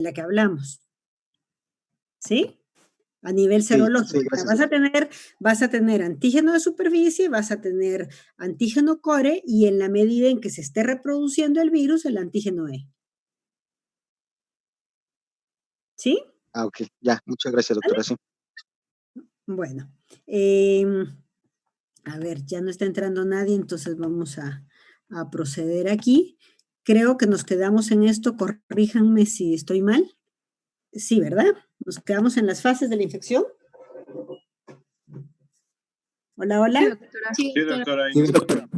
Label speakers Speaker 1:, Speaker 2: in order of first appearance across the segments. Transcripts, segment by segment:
Speaker 1: la que hablamos, ¿sí? A nivel
Speaker 2: Sí,
Speaker 1: serológico.
Speaker 2: sí,
Speaker 1: O sea,
Speaker 2: gracias.
Speaker 1: vas a tener antígeno de superficie, vas a tener antígeno core y en la medida en que se esté reproduciendo el virus, el antígeno E. ¿Sí?
Speaker 2: Ah, ok, ya, muchas gracias,
Speaker 1: ¿Vale?
Speaker 2: doctora, sí.
Speaker 1: Bueno, a ver, ya no está entrando nadie, entonces vamos a proceder aquí. Creo que nos quedamos en esto, corríjanme si estoy mal. Sí, ¿verdad? Nos quedamos en las fases de la infección. Hola,
Speaker 3: Sí,
Speaker 1: hola.
Speaker 3: doctora.
Speaker 4: Sí, doctora.
Speaker 2: Sí, doctora.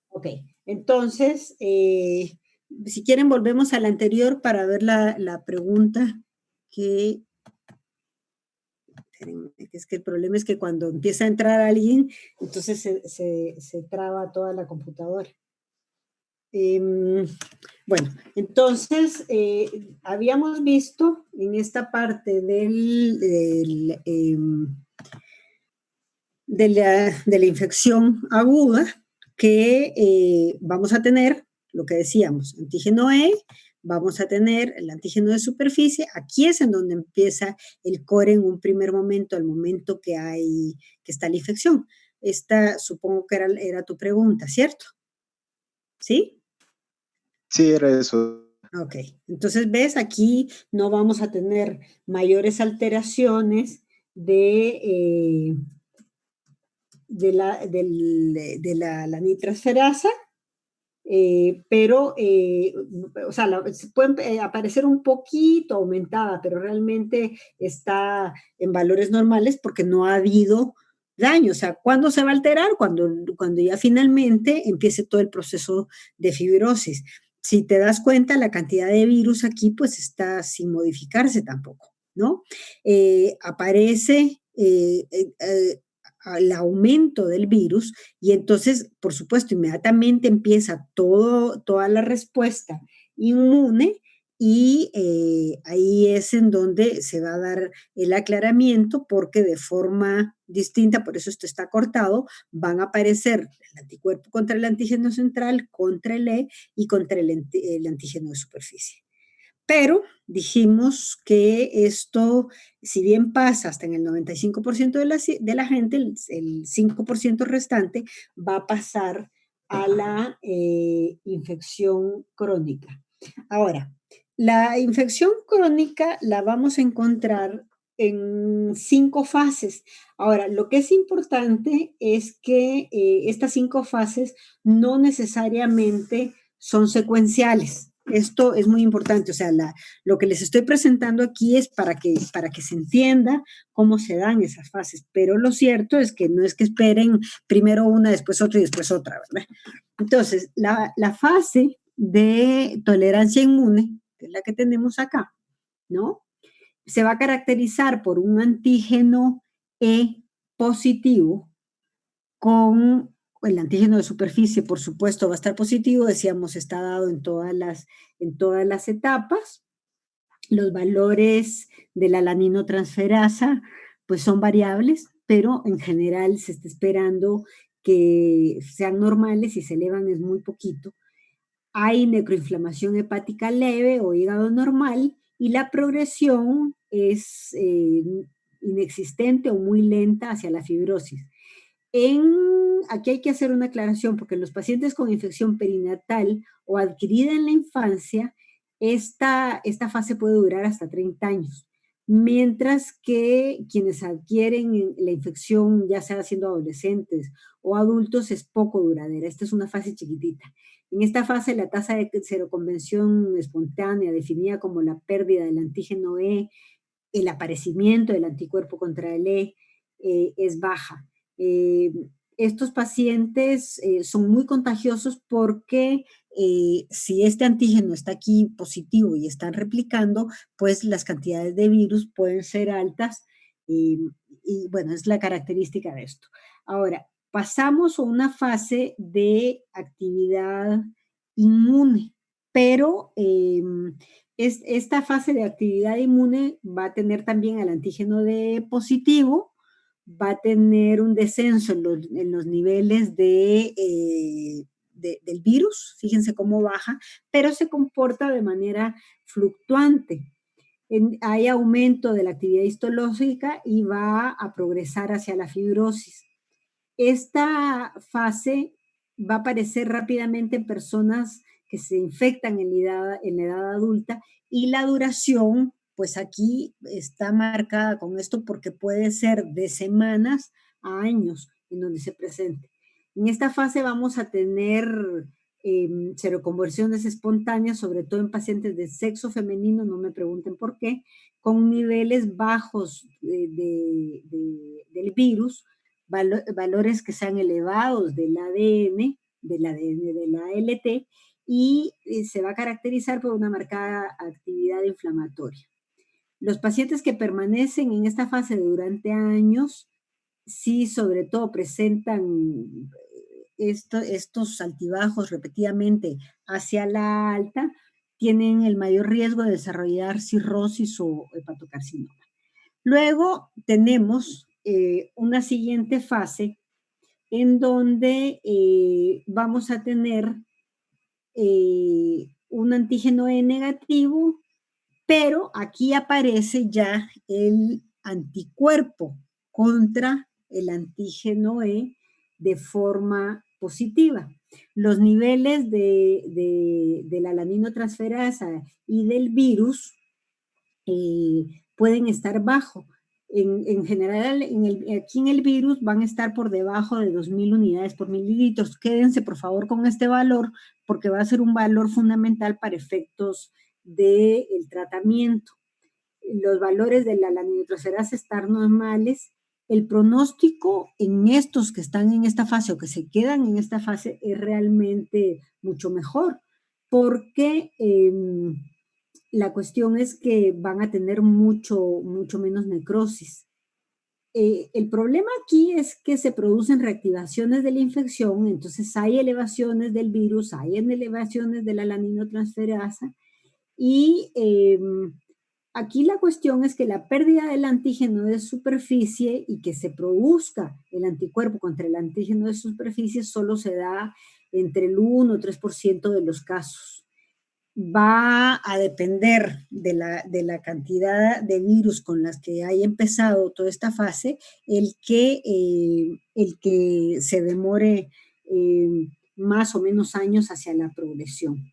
Speaker 1: Ok, entonces, si quieren volvemos a la anterior para ver la pregunta que... espérenme, que es que el problema es que cuando empieza a entrar alguien, entonces se traba toda la computadora. Bueno, entonces, habíamos visto en esta parte de la infección aguda que vamos a tener lo que decíamos, antígeno E, vamos a tener el antígeno de superficie, aquí es en donde empieza el core en un primer momento, al momento que está la infección. Esta supongo que era tu pregunta, ¿cierto? ¿Sí?
Speaker 2: Sí, era eso.
Speaker 1: Ok, entonces ves, aquí no vamos a tener mayores alteraciones de la nitrasferasa, pero, o sea, puede aparecer un poquito aumentada, pero realmente está en valores normales porque no ha habido daño. O sea, ¿cuándo se va a alterar? Cuando ya finalmente empiece todo el proceso de fibrosis. Si te das cuenta, la cantidad de virus aquí pues está sin modificarse tampoco, ¿no? Aparece el aumento del virus y entonces, por supuesto, inmediatamente empieza toda la respuesta inmune y ahí es en donde se va a dar el aclaramiento porque de forma distinta, por eso esto está cortado, van a aparecer el anticuerpo contra el antígeno central, contra el E y contra el antígeno de superficie. Pero dijimos que esto, si bien pasa hasta en el 95% de la gente, el 5% restante va a pasar a la infección crónica. Ahora, la infección crónica la vamos a encontrar en 5 fases. Ahora, lo que es importante es que estas 5 fases no necesariamente son secuenciales. Esto es muy importante, o sea, lo que les estoy presentando aquí es para que se entienda cómo se dan esas fases, pero lo cierto es que no es que esperen primero una, después otra y después otra, ¿verdad? Entonces, la fase de tolerancia inmune, que es la que tenemos acá, ¿no? Se va a caracterizar por un antígeno E positivo con el antígeno de superficie, por supuesto, va a estar positivo, decíamos, está dado en todas las etapas. Los valores de la alaninotransferasa, pues son variables, pero en general se está esperando que sean normales y se elevan es muy poquito. Hay necroinflamación hepática leve o hígado normal y la progresión es inexistente o muy lenta hacia la fibrosis. Aquí hay que hacer una aclaración porque en los pacientes con infección perinatal o adquirida en la infancia, esta fase puede durar hasta 30 años, mientras que quienes adquieren la infección, ya sea siendo adolescentes o adultos, es poco duradera. Esta es una fase chiquitita. En esta fase, la tasa de seroconvención espontánea, definida como la pérdida del antígeno E, el aparecimiento del anticuerpo contra el E, es baja. Estos pacientes son muy contagiosos porque si este antígeno está aquí positivo y están replicando, pues las cantidades de virus pueden ser altas y bueno, es la característica de esto. Ahora, pasamos a una fase de actividad inmune, pero esta fase de actividad inmune va a tener también al antígeno de positivo, va a tener un descenso en los niveles del virus, fíjense cómo baja, pero se comporta de manera fluctuante. hay aumento de la actividad histológica y va a progresar hacia la fibrosis. Esta fase va a aparecer rápidamente en personas que se infectan en la edad adulta, y la duración, pues aquí está marcada con esto porque puede ser de semanas a años en donde se presente. En esta fase vamos a tener seroconversiones espontáneas, sobre todo en pacientes de sexo femenino, no me pregunten por qué, con niveles bajos del virus, valores que sean elevados del ADN, de la ALT, y se va a caracterizar por una marcada actividad inflamatoria. Los pacientes que permanecen en esta fase durante años, sí, sobre todo presentan estos altibajos repetidamente hacia la alta, tienen el mayor riesgo de desarrollar cirrosis o hepatocarcinoma. Luego tenemos una siguiente fase en donde vamos a tener un antígeno E negativo, pero aquí aparece ya el anticuerpo contra el antígeno E de forma positiva. Los niveles de la alaninotransferasa y del virus pueden estar bajo. En general, aquí en el virus van a estar por debajo de 2.000 unidades por mililitros. Quédense, por favor, con este valor, porque va a ser un valor fundamental para efectos del tratamiento. Los valores de la alaninotransferasa están normales. El pronóstico en estos que están en esta fase o que se quedan en esta fase es realmente mucho mejor, porque la cuestión es que van a tener mucho menos necrosis. El problema aquí es que se producen reactivaciones de la infección, entonces hay elevaciones del virus, hay elevaciones de la alaninotransferasa, y aquí la cuestión es que la pérdida del antígeno de superficie y que se produzca el anticuerpo contra el antígeno de superficie solo se da entre el 1 o 3% de los casos. Va a depender de la cantidad de virus con las que haya empezado toda esta fase, el que se demore más o menos años hacia la progresión.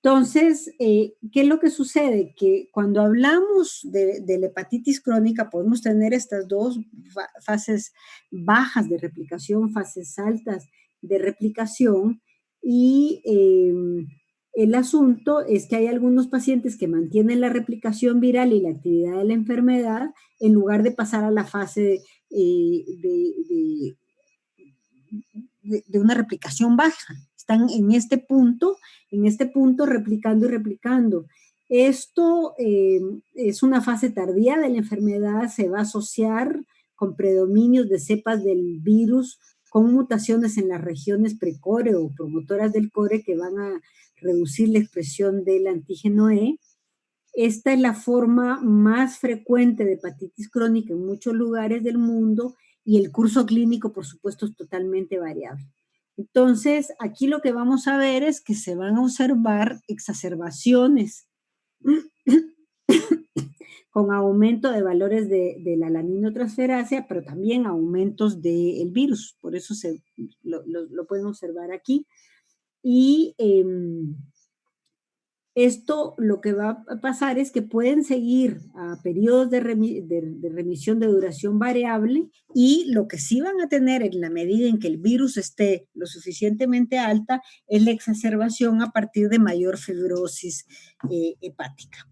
Speaker 1: Entonces, ¿qué es lo que sucede? Que cuando hablamos de la hepatitis crónica podemos tener estas dos fases bajas de replicación, fases altas de replicación, y el asunto es que hay algunos pacientes que mantienen la replicación viral y la actividad de la enfermedad en lugar de pasar a la fase de una replicación baja. Están en este punto replicando y replicando. Esto es una fase tardía de la enfermedad, se va a asociar con predominios de cepas del virus con mutaciones en las regiones precore o promotoras del core que van a reducir la expresión del antígeno E. Esta es la forma más frecuente de hepatitis crónica en muchos lugares del mundo, y el curso clínico, por supuesto, es totalmente variable. Entonces, aquí lo que vamos a ver es que se van a observar exacerbaciones con aumento de valores de la alaninotransferasa, pero también aumentos del virus. Por eso lo pueden observar aquí. Y esto lo que va a pasar es que pueden seguir a periodos de remisión de duración variable, y lo que sí van a tener en la medida en que el virus esté lo suficientemente alta es la exacerbación a partir de mayor fibrosis hepática.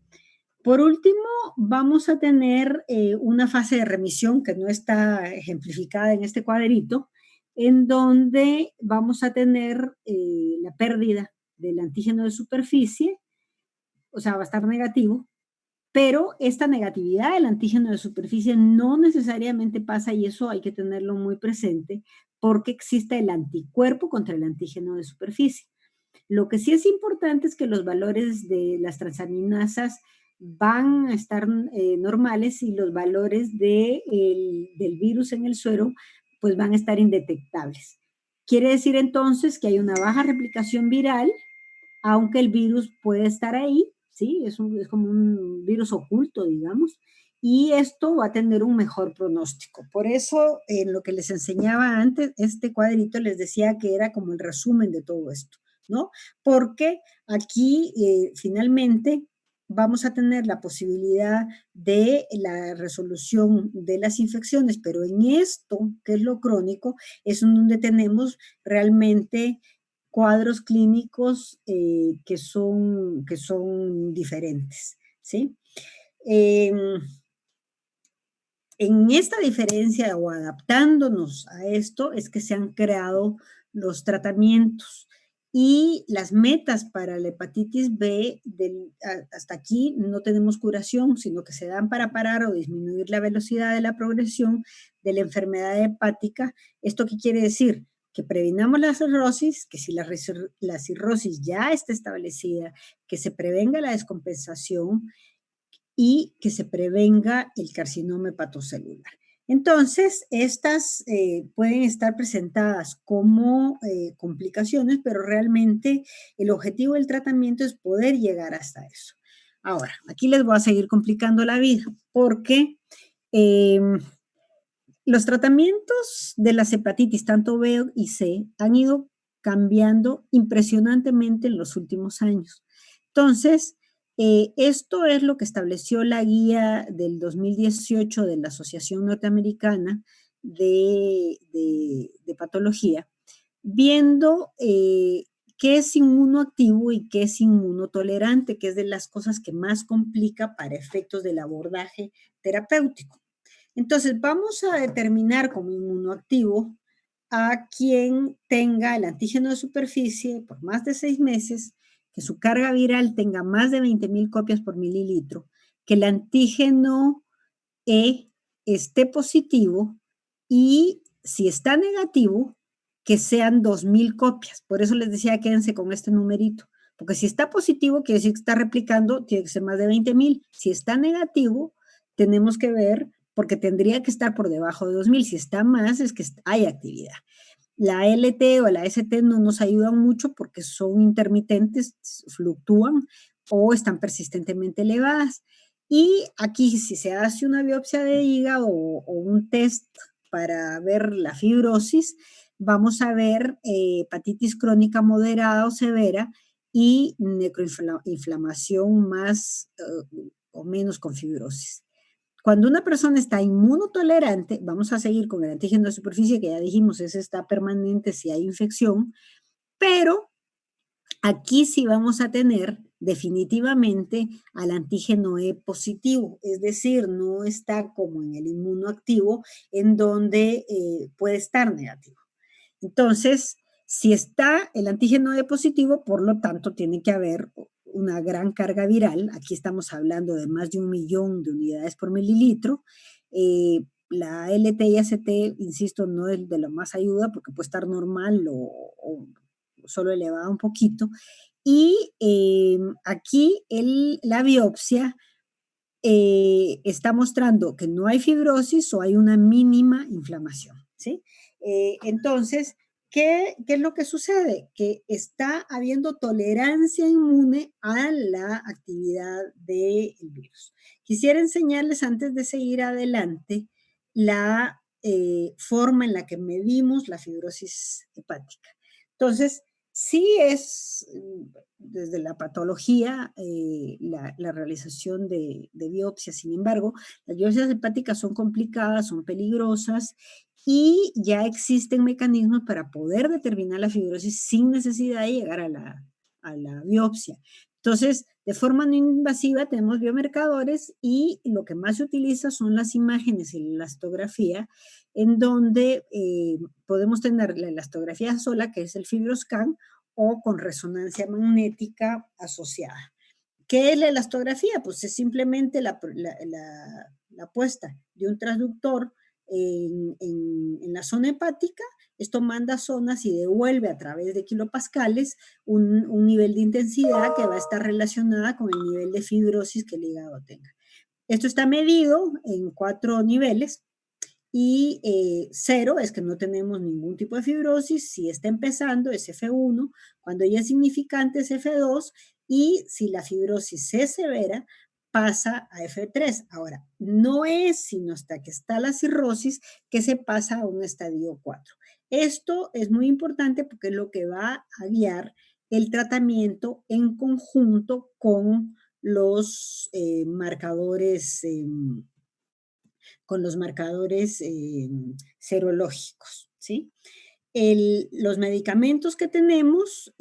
Speaker 1: Por último, vamos a tener una fase de remisión que no está ejemplificada en este cuadrito, en donde vamos a tener la pérdida del antígeno de superficie, o sea, va a estar negativo, pero esta negatividad del antígeno de superficie no necesariamente pasa, y eso hay que tenerlo muy presente, porque existe el anticuerpo contra el antígeno de superficie. Lo que sí es importante es que los valores de las transaminasas van a estar normales, y los valores del virus en el suero pues van a estar indetectables. Quiere decir entonces que hay una baja replicación viral, aunque el virus puede estar ahí, ¿sí? Es como un virus oculto, digamos, y esto va a tener un mejor pronóstico. Por eso, en lo que les enseñaba antes, este cuadrito les decía que era como el resumen de todo esto, ¿no? Porque aquí finalmente vamos a tener la posibilidad de la resolución de las infecciones, pero en esto, que es lo crónico, es donde tenemos realmente cuadros clínicos que son diferentes, ¿sí? Eh, en esta diferencia o adaptándonos a esto es que se han creado los tratamientos y las metas para la hepatitis B hasta aquí no tenemos curación, sino que se dan para parar o disminuir la velocidad de la progresión de la enfermedad hepática. ¿Esto qué quiere decir? Que previnamos la cirrosis, que si la cirrosis ya está establecida, que se prevenga la descompensación y que se prevenga el carcinoma hepatocelular. Entonces, estas pueden estar presentadas como complicaciones, pero realmente el objetivo del tratamiento es poder llegar hasta eso. Ahora, aquí les voy a seguir complicando la vida porque eh, los tratamientos de las hepatitis, tanto B y C, han ido cambiando impresionantemente en los últimos años. Entonces, esto es lo que estableció la guía del 2018 de la Asociación Norteamericana de Patología, viendo qué es inmunoactivo y qué es inmunotolerante, que es de las cosas que más complica para efectos del abordaje terapéutico. Entonces, vamos a determinar como inmunoactivo a quien tenga el antígeno de superficie por más de 6 meses, que su carga viral tenga más de 20,000 copias por mililitro, que el antígeno E esté positivo y si está negativo, que sean 2,000 copias. Por eso les decía, quédense con este numerito. Porque si está positivo, quiere decir que está replicando, tiene que ser más de 20,000. Si está negativo, tenemos que ver, porque tendría que estar por debajo de 2,000. Si está más, es que hay actividad. La LT o la ST no nos ayudan mucho porque son intermitentes, fluctúan o están persistentemente elevadas. Y aquí, si se hace una biopsia de hígado o un test para ver la fibrosis, vamos a ver hepatitis crónica moderada o severa y necroinflamación más o menos con fibrosis. Cuando una persona está inmunotolerante, vamos a seguir con el antígeno de superficie, que ya dijimos, ese está permanente si hay infección, pero aquí sí vamos a tener definitivamente al antígeno E positivo, es decir, no está como en el inmunoactivo, en donde puede estar negativo. Entonces, si está el antígeno E positivo, por lo tanto, tiene que haber una gran carga viral. Aquí estamos hablando de más de 1,000,000 de unidades por mililitro. La LT y ST, insisto, no es de lo más ayuda porque puede estar normal o solo elevada un poquito. Y aquí la biopsia está mostrando que no hay fibrosis o hay una mínima inflamación, ¿sí? Entonces, ¿qué es lo que sucede? Que está habiendo tolerancia inmune a la actividad del virus. Quisiera enseñarles antes de seguir adelante la forma en la que medimos la fibrosis hepática. Entonces, sí es desde la patología la realización de biopsias. Sin embargo, las biopsias hepáticas son complicadas, son peligrosas y ya existen mecanismos para poder determinar la fibrosis sin necesidad de llegar a la biopsia. Entonces, de forma no invasiva tenemos biomarcadores y lo que más se utiliza son las imágenes y la elastografía, en donde podemos tener la elastografía sola, que es el FibroScan, o con resonancia magnética asociada. ¿Qué es la elastografía? Pues es simplemente la puesta de un transductor en la zona hepática. Esto manda zonas y devuelve a través de kilopascales un nivel de intensidad que va a estar relacionada con el nivel de fibrosis que el hígado tenga. Esto está medido en 4 niveles. Y 0 es que no tenemos ningún tipo de fibrosis. Si está empezando es F1, cuando ya es significante es F2 y si la fibrosis es severa, pasa a F3. Ahora, no es sino hasta que está la cirrosis que se pasa a un estadio 4. Esto es muy importante porque es lo que va a guiar el tratamiento en conjunto con los marcadores serológicos, ¿sí? Los medicamentos que tenemos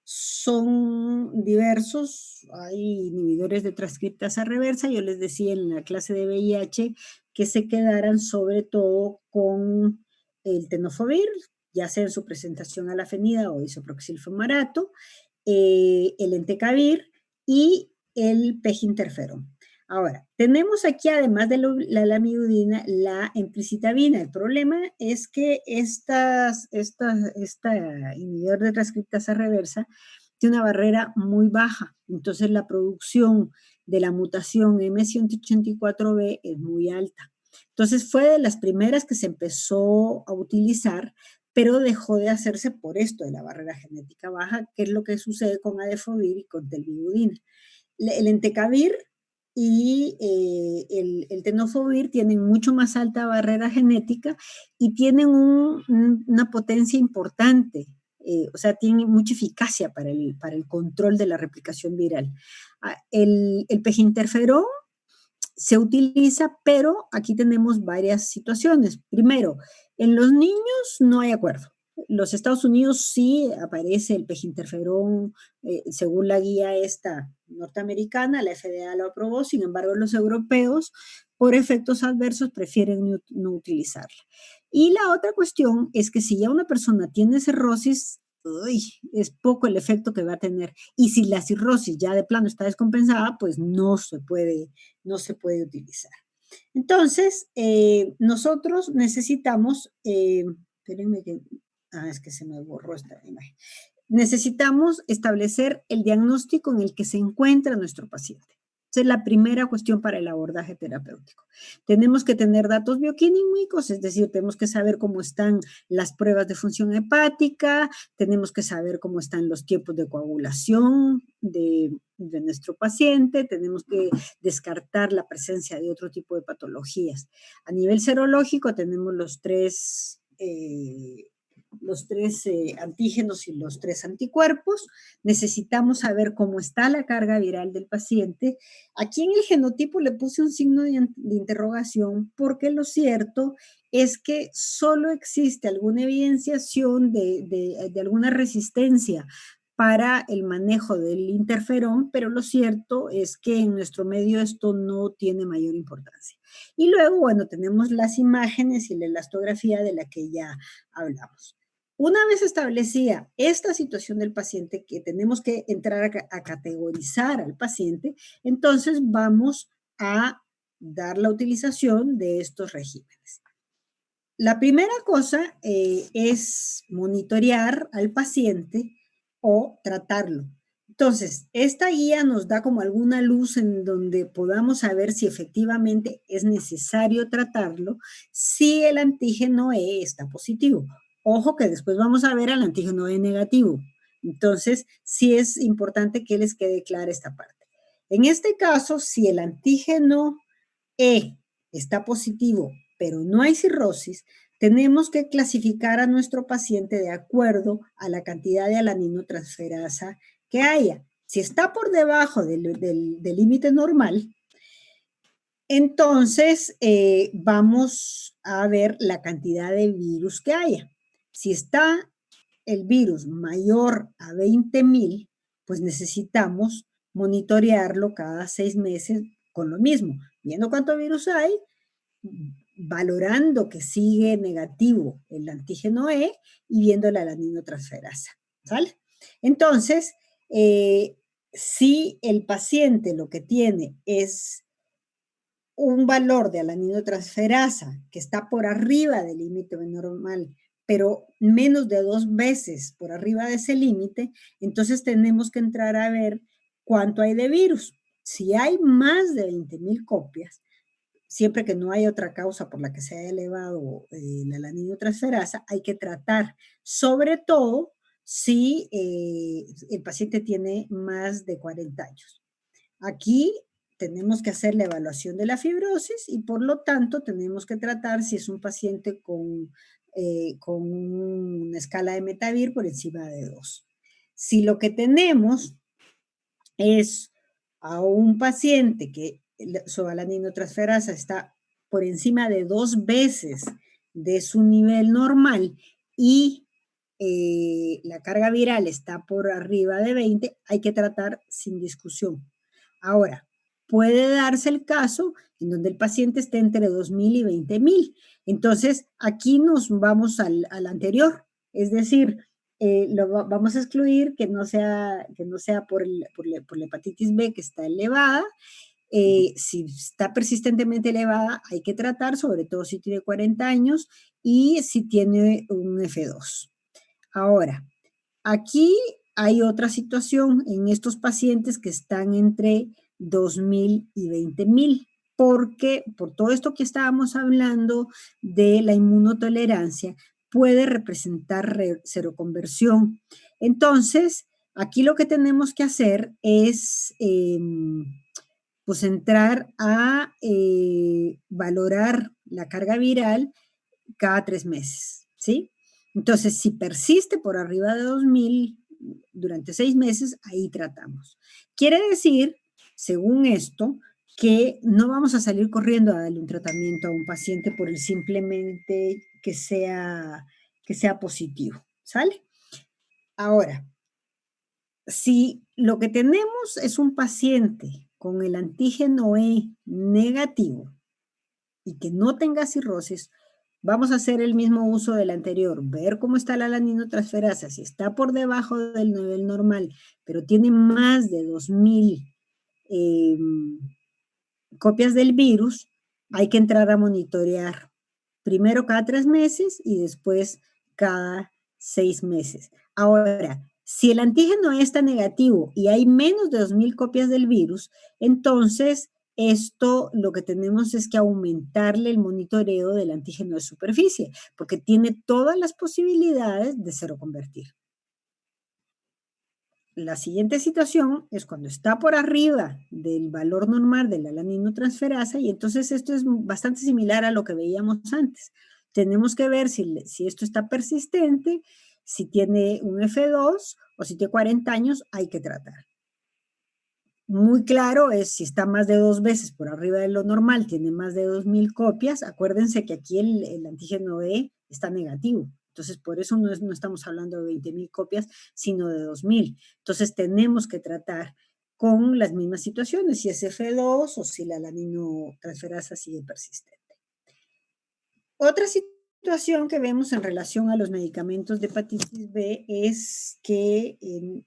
Speaker 1: son diversos. Hay inhibidores de transcriptasa reversa. Yo les decía en la clase de VIH que se quedaran sobre todo con el tenofovir, ya sea en su presentación a la fenida o isoproxil fumarato, el entecavir y el peginterferón. Ahora, tenemos aquí, además de la lamivudina, la emtricitabina. El problema es que esta inhibidor de transcriptasa reversa tiene una barrera muy baja. Entonces, la producción de la mutación M184B es muy alta. Entonces, fue de las primeras que se empezó a utilizar, pero dejó de hacerse por esto de la barrera genética baja, que es lo que sucede con Adefovir y con telvidudina. El entecavir y el tenofovir tienen mucho más alta barrera genética y tienen una potencia importante, o sea, tienen mucha eficacia para el control de la replicación viral. El peginterferón se utiliza, pero aquí tenemos varias situaciones. Primero, en los niños no hay acuerdo. Los Estados Unidos sí aparece el peginterferón, según la guía esta norteamericana, la FDA lo aprobó, sin embargo los europeos, por efectos adversos, prefieren no utilizarla. Y la otra cuestión es que si ya una persona tiene cirrosis, uy, es poco el efecto que va a tener. Y si la cirrosis ya de plano está descompensada, pues no se puede utilizar. Entonces, nosotros necesitamos, espérenme que, es que se me borró esta imagen. Necesitamos establecer el diagnóstico en el que se encuentra nuestro paciente. Esa es la primera cuestión para el abordaje terapéutico. Tenemos que tener datos bioquímicos, es decir, tenemos que saber cómo están las pruebas de función hepática, tenemos que saber cómo están los tiempos de coagulación de nuestro paciente, tenemos que descartar la presencia de otro tipo de patologías. A nivel serológico tenemos los tres antígenos y los 3 anticuerpos. Necesitamos saber cómo está la carga viral del paciente. Aquí en el genotipo le puse un signo de interrogación porque lo cierto es que solo existe alguna evidenciación de alguna resistencia para el manejo del interferón, pero lo cierto es que en nuestro medio esto no tiene mayor importancia. Y luego, bueno, tenemos las imágenes y la elastografía de la que ya hablamos. Una vez establecida esta situación del paciente, que tenemos que entrar a categorizar al paciente, entonces vamos a dar la utilización de estos regímenes. La primera cosa es monitorear al paciente o tratarlo. Entonces, esta guía nos da como alguna luz en donde podamos saber si efectivamente es necesario tratarlo si el antígeno E está positivo. Ojo que después vamos a ver al antígeno E negativo. Entonces, sí es importante que les quede clara esta parte. En este caso, si el antígeno E está positivo, pero no hay cirrosis, tenemos que clasificar a nuestro paciente de acuerdo a la cantidad de alaninotransferasa que haya. Si está por debajo del límite normal, entonces vamos a ver la cantidad de virus que haya. Si está el virus mayor a 20,000, pues necesitamos monitorearlo cada 6 meses con lo mismo, viendo cuánto virus hay, valorando que sigue negativo el antígeno E y viendo la alaninotransferasa, ¿sale? Entonces, si el paciente lo que tiene es un valor de alaninotransferasa que está por arriba del límite normal, pero menos de 2 veces por arriba de ese límite, entonces tenemos que entrar a ver cuánto hay de virus. Si hay más de 20,000 copias, siempre que no haya otra causa por la que se haya elevado la alaninotransferasa, hay que tratar, sobre todo si el paciente tiene más de 40 años. Aquí tenemos que hacer la evaluación de la fibrosis y por lo tanto tenemos que tratar si es un paciente con una escala de Metavir por encima de 2. Si lo que tenemos es a un paciente que su alaninotransferasa está por encima de 2 veces de su nivel normal y la carga viral está por arriba de 20, hay que tratar sin discusión. Ahora, puede darse el caso en donde el paciente esté entre 2.000 y 20.000. Entonces, aquí nos vamos al anterior, es decir, vamos a excluir que no sea por la hepatitis B que está elevada. Si está persistentemente elevada, hay que tratar, sobre todo si tiene 40 años y si tiene un F2. Ahora, aquí hay otra situación en estos pacientes que están entre 2.000 y 20.000, porque por todo esto que estábamos hablando de la inmunotolerancia, puede representar seroconversión. Entonces, aquí lo que tenemos que hacer es pues entrar a valorar la carga viral cada 3 meses, ¿sí? Entonces, si persiste por arriba de 2.000 durante 6 meses, ahí tratamos. Quiere decir, según esto, que no vamos a salir corriendo a darle un tratamiento a un paciente por el simplemente que sea positivo, ¿sale? Ahora, si lo que tenemos es un paciente con el antígeno E negativo y que no tenga cirrosis, vamos a hacer el mismo uso del anterior, ver cómo está la alaninotransferasa, si está por debajo del nivel normal, pero tiene más de 2.000 copias del virus, hay que entrar a monitorear primero cada 3 meses y después cada 6 meses. Ahora, si el antígeno está negativo y hay menos de 2.000 copias del virus, entonces esto lo que tenemos es que aumentarle el monitoreo del antígeno de superficie, porque tiene todas las posibilidades de seroconvertir. La siguiente situación es cuando está por arriba del valor normal de la alaninotransferasa y entonces esto es bastante similar a lo que veíamos antes. Tenemos que ver si esto está persistente, si tiene un F2 o si tiene 40 años, hay que tratar. Muy claro es si está más de 2 veces por arriba de lo normal, tiene más de 2.000 copias, acuérdense que aquí el antígeno E está negativo. Entonces, por eso no estamos hablando de 20.000 copias, sino de 2.000. Entonces, tenemos que tratar con las mismas situaciones, si es F2 o si la alaninotransferasa sigue persistente. Otra situación que vemos en relación a los medicamentos de hepatitis B es que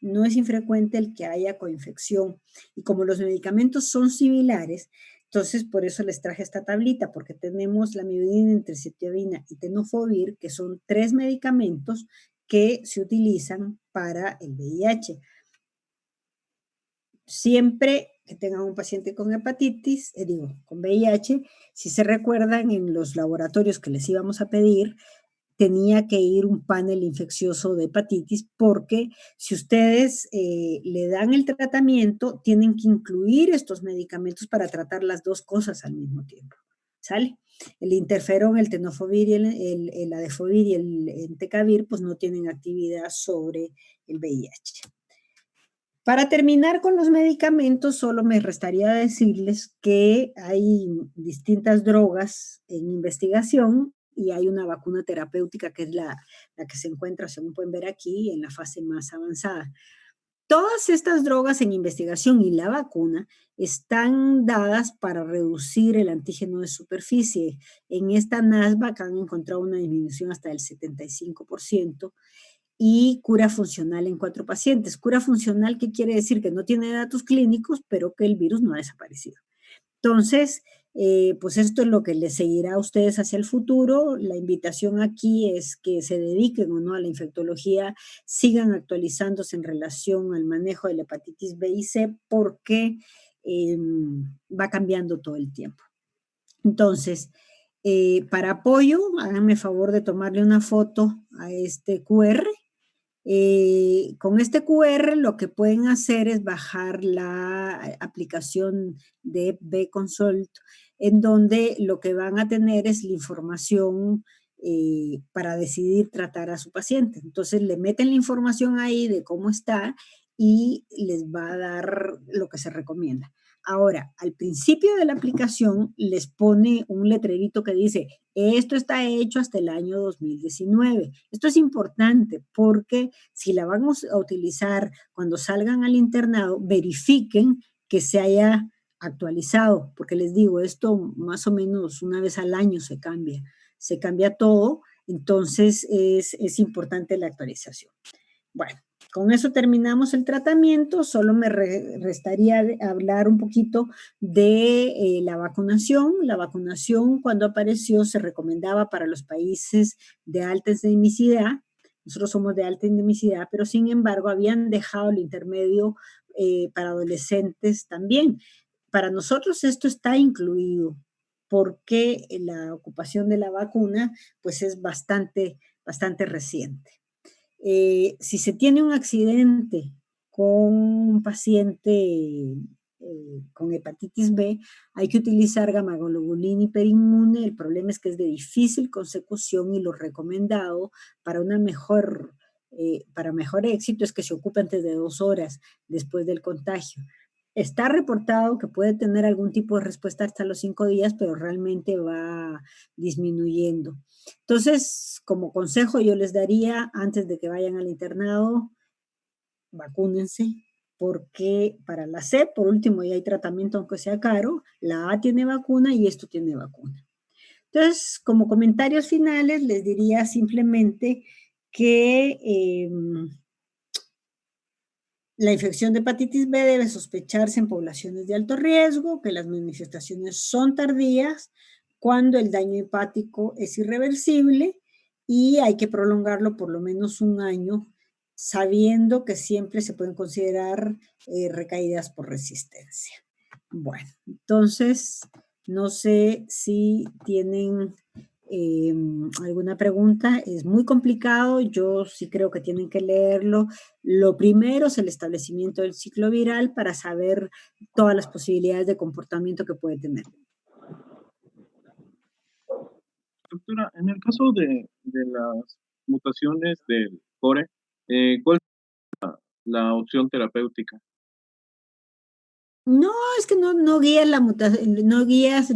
Speaker 1: no es infrecuente el que haya coinfección. Y como los medicamentos son similares, entonces por eso les traje esta tablita, porque tenemos la lamivudina, entrecitiobina y tenofovir, que son 3 medicamentos que se utilizan para el VIH. Siempre que tengan un paciente con hepatitis, con VIH, si se recuerdan en los laboratorios que les íbamos a pedir, tenía que ir un panel infeccioso de hepatitis porque si ustedes le dan el tratamiento, tienen que incluir estos medicamentos para tratar las dos cosas al mismo tiempo, ¿sale? El interferón, el tenofovir, el adefovir y el entecavir, pues no tienen actividad sobre el VIH. Para terminar con los medicamentos, solo me restaría decirles que hay distintas drogas en investigación y hay una vacuna terapéutica que es la que se encuentra, según pueden ver aquí, en la fase más avanzada. Todas estas drogas en investigación y la vacuna están dadas para reducir el antígeno de superficie. En esta NASVAC han encontrado una disminución hasta del 75% y cura funcional en 4 pacientes. Cura funcional, ¿qué quiere decir? Que no tiene datos clínicos, pero que el virus no ha desaparecido. Entonces, pues esto es lo que les seguirá a ustedes hacia el futuro. La invitación aquí es que se dediquen o no a la infectología, sigan actualizándose en relación al manejo de la hepatitis B y C, porque va cambiando todo el tiempo. Entonces, para apoyo, háganme favor de tomarle una foto a este QR Con este QR lo que pueden hacer es bajar la aplicación de B-Consult, en donde lo que van a tener es la información para decidir tratar a su paciente. Entonces le meten la información ahí de cómo está y les va a dar lo que se recomienda. Ahora, al principio de la aplicación les pone un letrerito que dice, esto está hecho hasta el año 2019. Esto es importante porque si la vamos a utilizar cuando salgan al internado, verifiquen que se haya actualizado, porque les digo, esto más o menos una vez al año se cambia todo, entonces es importante la actualización. Bueno, con eso terminamos el tratamiento, solo me restaría hablar un poquito de la vacunación. La vacunación cuando apareció se recomendaba para los países de alta endemicidad. Nosotros somos de alta endemicidad, pero sin embargo habían dejado el intermedio para adolescentes también. Para nosotros esto está incluido porque la ocupación de la vacuna pues es bastante reciente. Si se tiene un accidente con un paciente con hepatitis B, hay que utilizar gamaglobulina hiperinmune. El problema es que es de difícil consecución y lo recomendado para para mejor éxito es que se ocupe antes de 2 horas después del contagio. Está reportado que puede tener algún tipo de respuesta hasta los 5 días, pero realmente va disminuyendo. Entonces, como consejo yo les daría, antes de que vayan al internado, vacúnense, porque para la C, por último, ya hay tratamiento aunque sea caro, la A tiene vacuna y esto tiene vacuna. Entonces, como comentarios finales, les diría simplemente que la infección de hepatitis B debe sospecharse en poblaciones de alto riesgo, que las manifestaciones son tardías, cuando el daño hepático es irreversible y hay que prolongarlo por lo menos 1 año, sabiendo que siempre se pueden considerar recaídas por resistencia. Bueno, entonces, no sé si tienen alguna pregunta. Es muy complicado, yo sí creo que tienen que leerlo. Lo primero es el establecimiento del ciclo viral para saber todas las posibilidades de comportamiento que puede tener.
Speaker 3: Doctora, en el caso de las mutaciones del core, ¿cuál es la opción terapéutica?
Speaker 1: No, es que no guías no guías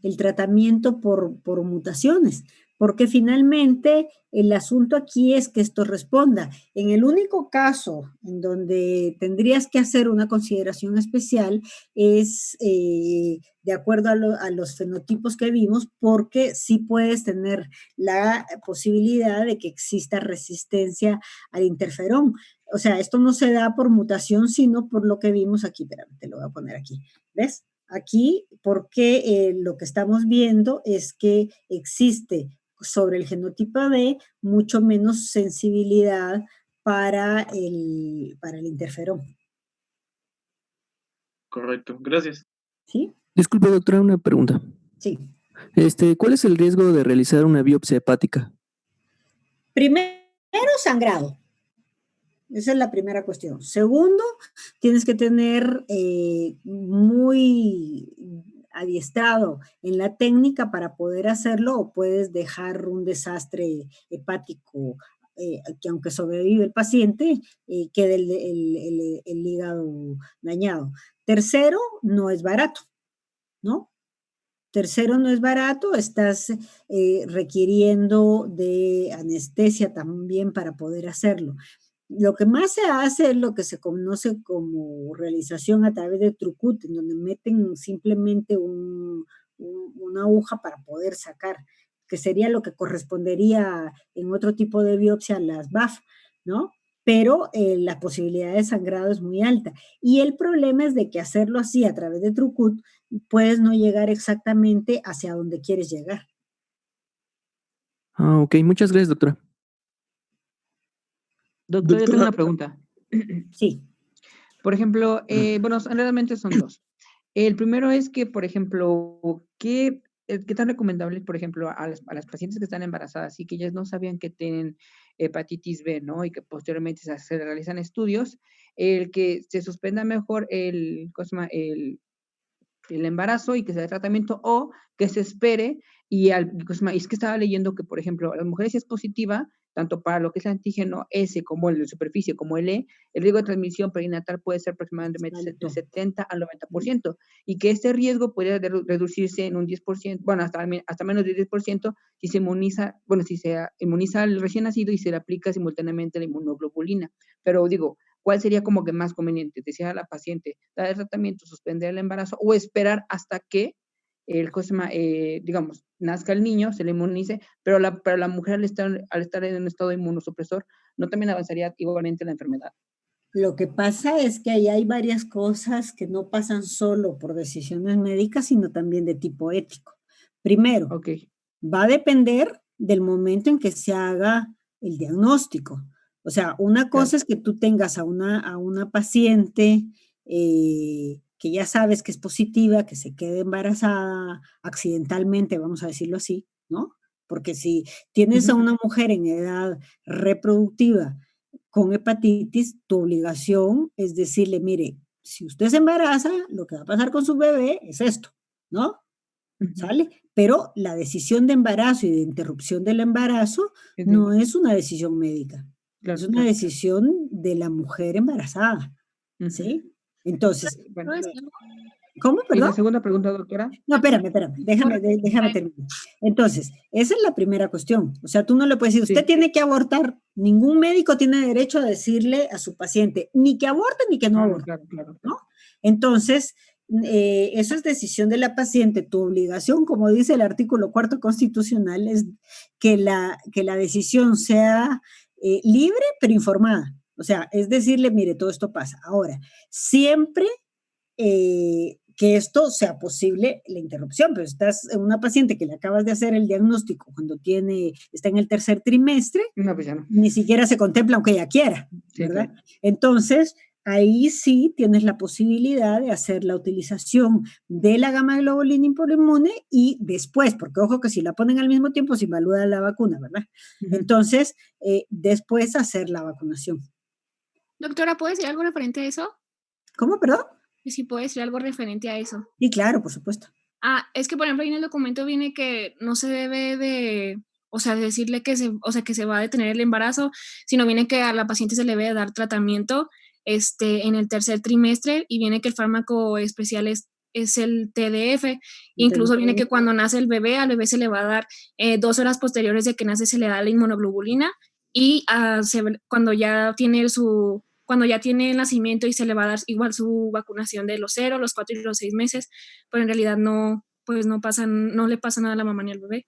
Speaker 1: el tratamiento por mutaciones, porque finalmente el asunto aquí es que esto responda. En el único caso en donde tendrías que hacer una consideración especial es de acuerdo a los fenotipos que vimos, porque sí puedes tener la posibilidad de que exista resistencia al interferón. O sea, esto no se da por mutación, sino por lo que vimos aquí. Espérame, te lo voy a poner aquí. ¿Ves? Aquí, porque lo que estamos viendo es que existe sobre el genotipo B mucho menos sensibilidad para el interferón.
Speaker 3: Correcto, gracias.
Speaker 1: ¿Sí?
Speaker 4: Disculpe, doctora, una pregunta.
Speaker 1: Sí.
Speaker 4: ¿Cuál es el riesgo de realizar una biopsia hepática?
Speaker 1: Primero, sangrado. Esa es la primera cuestión. Segundo, tienes que tener muy adiestrado en la técnica para poder hacerlo, o puedes dejar un desastre hepático que aunque sobrevive el paciente, quede el hígado dañado. Tercero, no es barato, ¿no? Tercero, no es barato, estás requiriendo de anestesia también para poder hacerlo. Lo que más se hace es lo que se conoce como realización a través de Trucut, en donde meten simplemente una aguja para poder sacar, que sería lo que correspondería en otro tipo de biopsia, las BAF, ¿no? Pero la posibilidad de sangrado es muy alta. Y el problema es de que hacerlo así a través de Trucut, puedes no llegar exactamente hacia donde quieres llegar.
Speaker 4: Ah, ok, muchas gracias, doctora.
Speaker 5: Doctor, yo tengo una pregunta.
Speaker 1: Sí.
Speaker 5: Por ejemplo, bueno, realmente son dos. El primero es que, por ejemplo, ¿qué ¿qué tan recomendable, por ejemplo, a las pacientes que están embarazadas y que ellas no sabían que tienen hepatitis B, ¿no? Y que posteriormente se realizan estudios, el que se suspenda mejor ¿cómo se llama? El embarazo y que se dé tratamiento, o que se espere y es que estaba leyendo que, por ejemplo, a las mujeres si es positiva, tanto para lo que es el antígeno S como el de superficie como el E, el riesgo de transmisión perinatal puede ser aproximadamente del
Speaker 1: Alto.
Speaker 5: 70 al 90%, y que este riesgo podría reducirse en un 10%, bueno, hasta menos del 10% si se inmuniza al recién nacido y se le aplica simultáneamente la inmunoglobulina. Pero digo, ¿cuál sería como que más conveniente? Decía a la paciente, dar el tratamiento, suspender el embarazo o esperar hasta que digamos, nazca el niño, se le inmunice, pero la mujer al estar en un estado inmunosupresor, no también avanzaría igualmente la enfermedad.
Speaker 1: Lo que pasa es que ahí hay varias cosas que no pasan solo por decisiones médicas, sino también de tipo ético. Primero,
Speaker 5: Ok.
Speaker 1: va a depender del momento en que se haga el diagnóstico. O sea, una cosa
Speaker 5: Claro.
Speaker 1: es que tú tengas a una paciente que ya sabes que es positiva, que se quede embarazada accidentalmente, vamos a decirlo así, ¿no? Porque si tienes a
Speaker 5: Ujú.
Speaker 1: una mujer en edad reproductiva con hepatitis, tu obligación es decirle, mire, si usted se embaraza, lo que va a pasar con su bebé es esto, ¿no?
Speaker 5: Ujú.
Speaker 1: ¿Sale? Pero la decisión de embarazo y de interrupción del embarazo
Speaker 5: Es
Speaker 1: no
Speaker 5: de-
Speaker 1: es una decisión médica, es
Speaker 5: Claro,
Speaker 1: una
Speaker 5: claro.
Speaker 1: decisión de la mujer embarazada,
Speaker 5: Ujú.
Speaker 1: ¿sí? Entonces,
Speaker 5: Bueno,
Speaker 1: ¿cómo?
Speaker 5: y la
Speaker 1: Perdón.
Speaker 5: segunda pregunta, doctora.
Speaker 1: No, espérame, déjame terminar. Entonces, esa es la primera cuestión. O sea, tú no le puedes decir, usted
Speaker 5: Sí,
Speaker 1: tiene que abortar. Ningún médico tiene derecho a decirle a su paciente ni que aborte ni que no
Speaker 5: ah, no,
Speaker 1: aborte,
Speaker 5: claro, claro,
Speaker 1: ¿no?
Speaker 5: claro.
Speaker 1: Entonces, eso es decisión de la paciente. Tu obligación, como dice el artículo 4 constitucional, es que la decisión sea libre pero informada. O sea, es decirle, mire, todo esto pasa. Ahora, siempre que esto sea posible la interrupción, pero estás en una paciente que le acabas de hacer el diagnóstico cuando está en el tercer trimestre,
Speaker 5: No, pues ya no.
Speaker 1: ni siquiera se contempla aunque ella quiera,
Speaker 5: Sí,
Speaker 1: ¿verdad?
Speaker 5: claro.
Speaker 1: Entonces, ahí sí tienes la posibilidad de hacer la utilización de la gamma globulina hiperinmune y después, porque ojo que si la ponen al mismo tiempo se evalúa la vacuna, ¿verdad?
Speaker 5: Ujú.
Speaker 1: Entonces, después hacer la vacunación.
Speaker 6: Doctora, ¿puede decir algo referente a eso?
Speaker 1: ¿Cómo, perdón?
Speaker 6: Y si puede decir algo referente a eso.
Speaker 1: Y claro, por supuesto.
Speaker 6: Es que por ejemplo ahí en el documento viene que no se debe de, o sea, decirle que que se va a detener el embarazo, sino viene que a la paciente se le debe dar tratamiento en el tercer trimestre y viene que el fármaco especial es el TDF. Incluso viene que cuando nace el bebé, al bebé se le va a dar 2 horas posteriores de que nace se le da la inmunoglobulina y cuando ya tiene el nacimiento y se le va a dar igual su vacunación de los 0, los 4 y los 6 meses, pero en realidad no, pues no le pasa nada a la mamá ni al bebé.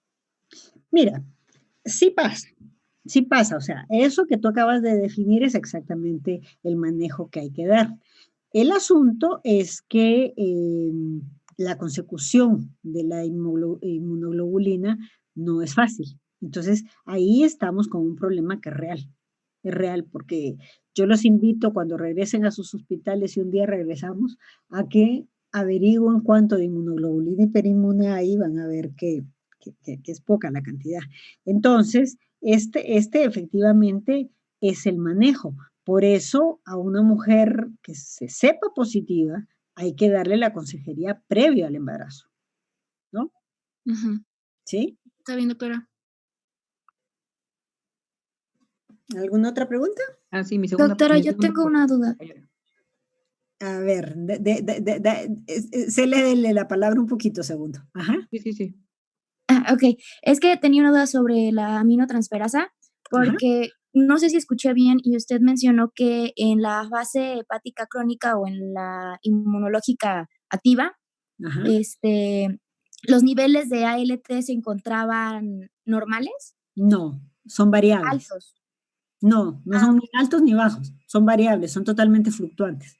Speaker 1: Mira, sí pasa, o sea, eso que tú acabas de definir es exactamente el manejo que hay que dar. El asunto es que la consecución de la inmunoglobulina no es fácil. Entonces, ahí estamos con un problema que es real, porque yo los invito cuando regresen a sus hospitales y un día regresamos a que averigüen cuánto de inmunoglobulina hiperinmune hay, van a ver que es poca la cantidad. Entonces, este efectivamente es el manejo. Por eso a una mujer que se sepa positiva hay que darle la consejería previo al embarazo, ¿no?
Speaker 6: Ujú.
Speaker 1: ¿Sí?
Speaker 6: Está bien, doctora.
Speaker 1: ¿Alguna otra pregunta?
Speaker 5: Ah, sí, mi segunda
Speaker 6: Doctora,
Speaker 5: mi
Speaker 6: yo
Speaker 5: segunda
Speaker 6: tengo una duda.
Speaker 1: A ver, cédele la palabra un poquito, segundo. Ajá,
Speaker 5: Sí, sí, sí.
Speaker 6: Ok, es que tenía una duda sobre la aminotransferasa,
Speaker 1: ajá,
Speaker 6: porque no sé si escuché bien y usted mencionó que en la fase hepática crónica o en la inmunológica activa,
Speaker 1: ajá.
Speaker 6: los niveles de ALT se encontraban normales,
Speaker 1: No, son variables.
Speaker 6: altos.
Speaker 1: No
Speaker 6: Ah,
Speaker 1: son
Speaker 6: ok.
Speaker 1: ni altos ni bajos, son variables, son totalmente fluctuantes.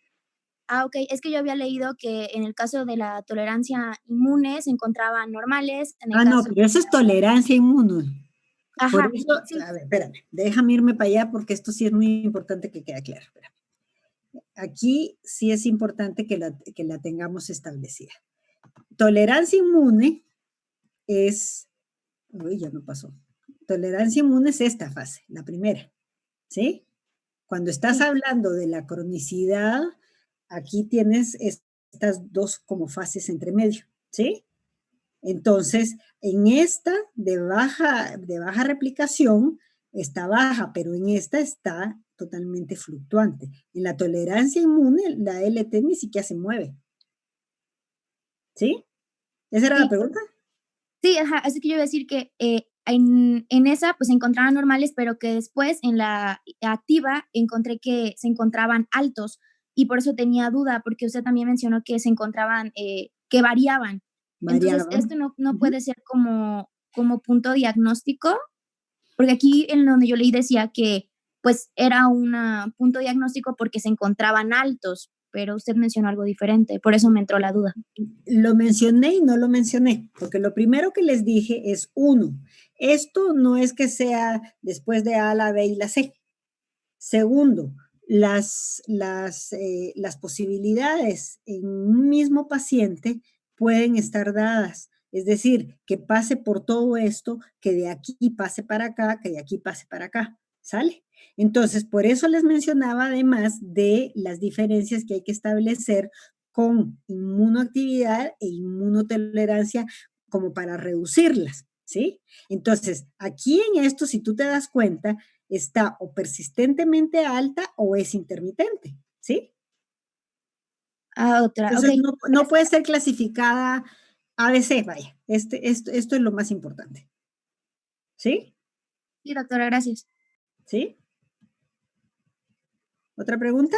Speaker 6: Ok, es que yo había leído que en el caso de la tolerancia inmune se encontraban normales, en el
Speaker 1: Ah, no,
Speaker 6: caso
Speaker 1: pero
Speaker 6: de
Speaker 1: eso es
Speaker 6: la...
Speaker 1: tolerancia inmune. Por
Speaker 6: Ajá,
Speaker 1: eso,
Speaker 6: sí.
Speaker 1: a ver, espérame, déjame irme para allá porque esto sí es muy importante que quede claro. Espérame. Aquí sí es importante que la tengamos establecida. Tolerancia inmune es, uy, ya no pasó. Tolerancia inmune es esta fase, la primera, ¿sí? Cuando estás hablando de la cronicidad, aquí tienes estas dos como fases entre medio, ¿sí? Entonces, en esta de baja replicación está baja, pero en esta está totalmente fluctuante. En la tolerancia inmune, la LT ni siquiera se mueve. ¿Sí? ¿Esa era la pregunta?
Speaker 7: Sí, ajá, así que yo iba a decir que en esa pues se encontraban normales, pero que después en la activa encontré que se encontraban altos y por eso tenía duda, porque usted también mencionó que se encontraban, que variaban. Entonces, esto no puede ser como punto diagnóstico, porque aquí en donde yo leí decía que pues era un punto diagnóstico porque se encontraban altos, pero usted mencionó algo diferente, por eso me entró la duda.
Speaker 1: Lo mencioné y no lo mencioné, porque lo primero que les dije es 1. Esto no es que sea después de A, la B y la C. Segundo, las posibilidades en un mismo paciente pueden estar dadas. Es decir, que pase por todo esto, que de aquí pase para acá, que de aquí pase para acá. ¿Sale? Entonces, por eso les mencionaba además de las diferencias que hay que establecer con inmunoactividad e inmunotolerancia como para reducirlas, ¿sí? Entonces, aquí en esto, si tú te das cuenta, está o persistentemente alta o es intermitente, ¿sí?
Speaker 7: Otra,
Speaker 1: Entonces,
Speaker 7: ok.
Speaker 1: no puede ser clasificada ABC, vaya. Esto es lo más importante. ¿Sí?
Speaker 7: Sí, doctora, gracias.
Speaker 1: ¿Sí? ¿Otra pregunta?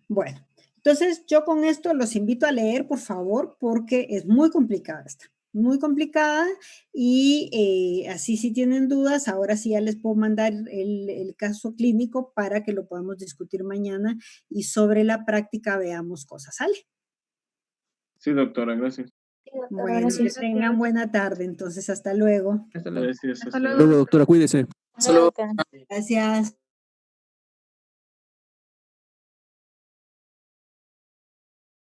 Speaker 1: Bueno, entonces yo con esto los invito a leer, por favor, porque es muy complicada esta, muy complicada y así si tienen dudas, ahora sí ya les puedo mandar el caso clínico para que lo podamos discutir mañana y sobre la práctica veamos cosas, ¿sale?
Speaker 3: Sí, doctora, gracias.
Speaker 7: Sí, doctora,
Speaker 1: Bueno,
Speaker 7: gracias.
Speaker 1: que tengan buena tarde, entonces hasta luego.
Speaker 3: Gracias.
Speaker 6: Hasta luego.
Speaker 4: Luego, doctora, cuídese.
Speaker 7: Hasta luego, doctora.
Speaker 1: Gracias.